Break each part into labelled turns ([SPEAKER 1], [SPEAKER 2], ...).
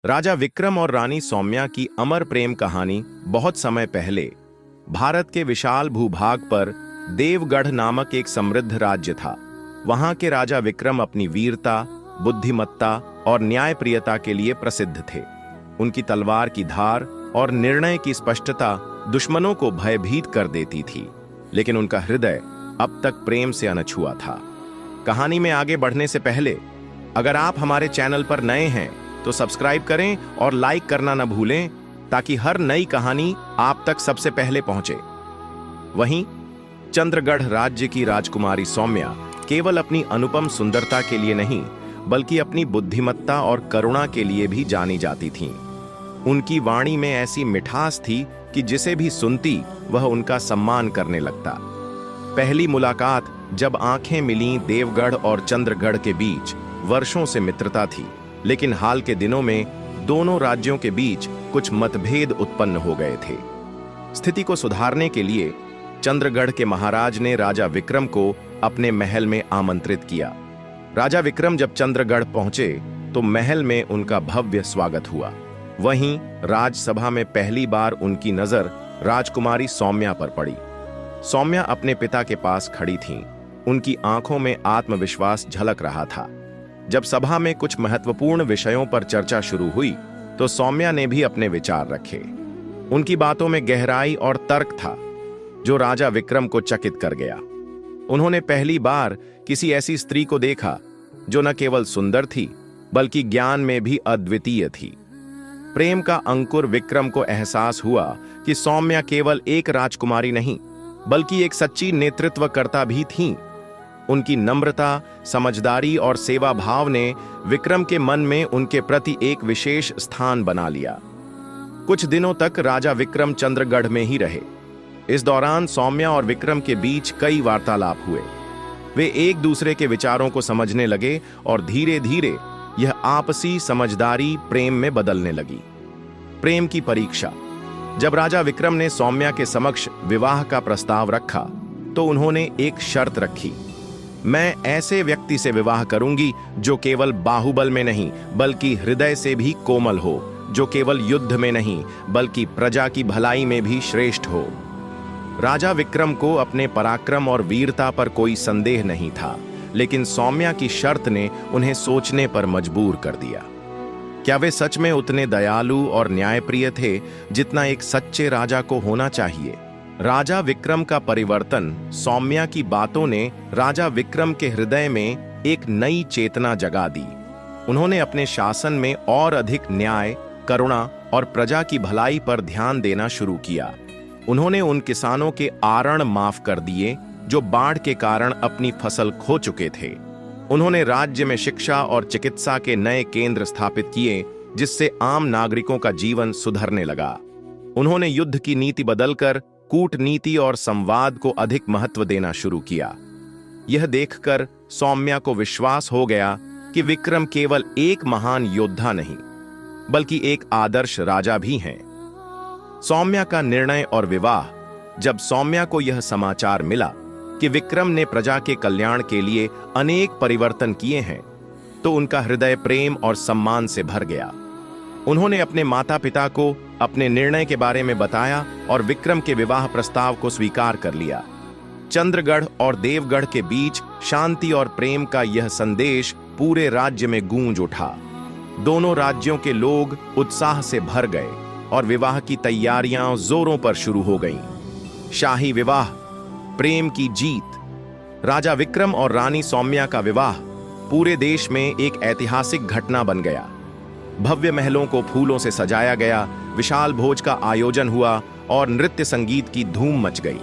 [SPEAKER 1] राजा विक्रम और रानी सौम्या की अमर प्रेम कहानी बहुत समय पहले भारत के विशाल भूभाग पर देवगढ़ नामक एक समृद्ध राज्य था। वहां के राजा विक्रम अपनी वीरता, बुद्धिमत्ता और न्यायप्रियता के लिए प्रसिद्ध थे। उनकी तलवार की धार और निर्णय की स्पष्टता दुश्मनों को भयभीत कर देती थी, लेकिन उनका हृदय अब तक प्रेम से अनछुआ था। कहानी में आगे बढ़ने से पहले अगर आप हमारे चैनल पर नए हैं तो सब्सक्राइब करें और लाइक करना न भूलें, ताकि हर नई कहानी आप तक सबसे पहले पहुंचे। वहीं चंद्रगढ़ राज्य की राजकुमारी सौम्या केवल अपनी अनुपम सुंदरता के लिए नहीं, बल्कि अपनी बुद्धिमत्ता और करुणा के लिए भी जानी जाती थीं। उनकी वाणी में ऐसी मिठास थी कि जिसे भी सुनती वह उनका सम्मान करने लगता। पहली मुलाकात जब आंखें मिलीं, देवगढ़ और चंद्रगढ़ के बीच वर्षों से मित्रता थी, लेकिन हाल के दिनों में दोनों राज्यों के बीच कुछ मतभेद उत्पन्न हो गए थे। स्थिति को सुधारने के लिए चंद्रगढ़ के महाराज ने राजा विक्रम को अपने महल में आमंत्रित किया। राजा विक्रम जब चंद्रगढ़ पहुंचे तो महल में उनका भव्य स्वागत हुआ। वहीं राजसभा में पहली बार उनकी नजर राजकुमारी सौम्या पर पड़ी। सौम्या अपने पिता के पास खड़ी थीं। उनकी आंखों में आत्मविश्वास झलक रहा था। जब सभा में कुछ महत्वपूर्ण विषयों पर चर्चा शुरू हुई तो सौम्या ने भी अपने विचार रखे। उनकी बातों में गहराई और तर्क था जो राजा विक्रम को चकित कर गया। उन्होंने पहली बार किसी ऐसी स्त्री को देखा जो न केवल सुंदर थी, बल्कि ज्ञान में भी अद्वितीय थी। प्रेम का अंकुर विक्रम को एहसास हुआ कि सौम्या केवल एक राजकुमारी नहीं, बल्कि एक सच्ची नेतृत्वकर्ता भी थीं। उनकी नम्रता, समझदारी और सेवा भाव ने विक्रम के मन में उनके प्रति एक विशेष स्थान बना लिया। कुछ दिनों तक राजा विक्रम चंद्रगढ़ में ही रहे। इस दौरान सौम्या और विक्रम के बीच कई वार्तालाप हुए। वे एक दूसरे के विचारों को समझने लगे और धीरे धीरे यह आपसी समझदारी प्रेम में बदलने लगी। प्रेम की परीक्षा। जब राजा विक्रम ने सौम्या के समक्ष विवाह का प्रस्ताव रखा तो उन्होंने एक शर्त रखी। मैं ऐसे व्यक्ति से विवाह करूंगी जो केवल बाहुबल में नहीं, बल्कि हृदय से भी कोमल हो, जो केवल युद्ध में नहीं, बल्कि प्रजा की भलाई में भी श्रेष्ठ हो। राजा विक्रम को अपने पराक्रम और वीरता पर कोई संदेह नहीं था, लेकिन सौम्या की शर्त ने उन्हें सोचने पर मजबूर कर दिया। क्या वे सच में उतने दयालु और न्यायप्रिय थे जितना एक सच्चे राजा को होना चाहिए? राजा विक्रम का परिवर्तन। सौम्या की बातों ने राजा विक्रम के हृदय में एक नई चेतना जगा दी। उन्होंने अपने शासन में और अधिक न्याय, करुणा और प्रजा की भलाई पर ध्यान देना शुरू किया। उन्होंने उन किसानों के आरण माफ कर दिए जो बाढ़ के कारण अपनी फसल खो चुके थे। उन्होंने राज्य में शिक्षा और चिकित्सा के नए केंद्र स्थापित किए, जिससे आम नागरिकों का जीवन सुधरने लगा। उन्होंने युद्ध की नीति बदलकर कूटनीति और संवाद को अधिक महत्व देना शुरू किया। यह देखकर सौम्या को विश्वास हो गया कि विक्रम केवल एक महान योद्धा नहीं, बल्कि एक आदर्श राजा भी हैं। सौम्या का निर्णय और विवाह। जब सौम्या को यह समाचार मिला कि विक्रम ने प्रजा के कल्याण के लिए अनेक परिवर्तन किए हैं, तो उनका हृदय प्रेम और सम्मान से भर गया। उन्होंने अपने माता पिता को अपने निर्णय के बारे में बताया और विक्रम के विवाह प्रस्ताव को स्वीकार कर लिया। चंद्रगढ़ और देवगढ़ के बीच शांति और प्रेम का यह संदेश पूरे राज्य में गूंज उठा। दोनों राज्यों के लोग उत्साह से भर गए और विवाह की तैयारियां जोरों पर शुरू हो गईं। शाही विवाह, प्रेम की जीत। राजा विक्रम और रानी सौम्या का विवाह पूरे देश में एक ऐतिहासिक घटना बन गया। भव्य महलों को फूलों से सजाया गया, विशाल भोज का आयोजन हुआ और नृत्य संगीत की धूम मच गई।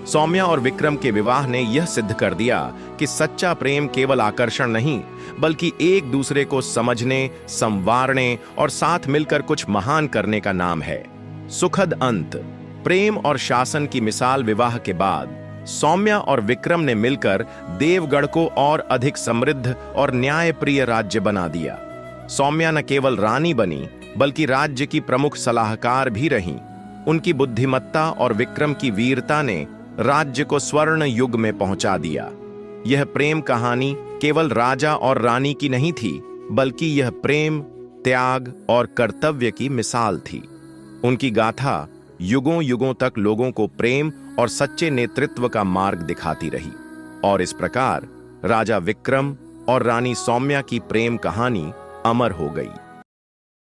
[SPEAKER 1] सौम्या और विक्रम के विवाह ने यह सिद्ध कर दिया कि सच्चा प्रेम केवल आकर्षण नहीं, बल्कि एक दूसरे को समझने, संवारने और साथ मिलकर कुछ महान करने का नाम है। सुखद अंत। प्रेम और शासन की मिसाल विवाह के बाद सौम्या और विक्रम ने मिलकर देवगढ़ को और अधिक समृद्ध और न्यायप्रिय राज्य बना दिया। सौम्या न केवल रानी बनी, बल्कि राज्य की प्रमुख सलाहकार भी रहीं। उनकी बुद्धिमत्ता और विक्रम की वीरता ने राज्य को स्वर्ण युग में पहुंचा दिया। यह प्रेम कहानी केवल राजा और रानी की नहीं थी, बल्कि यह प्रेम, त्याग और कर्तव्य की मिसाल थी। उनकी गाथा युगों युगों तक लोगों को प्रेम और सच्चे नेतृत्व का मार्ग दिखाती रही, और इस प्रकार राजा विक्रम और रानी सौम्या की प्रेम कहानी अमर हो गई।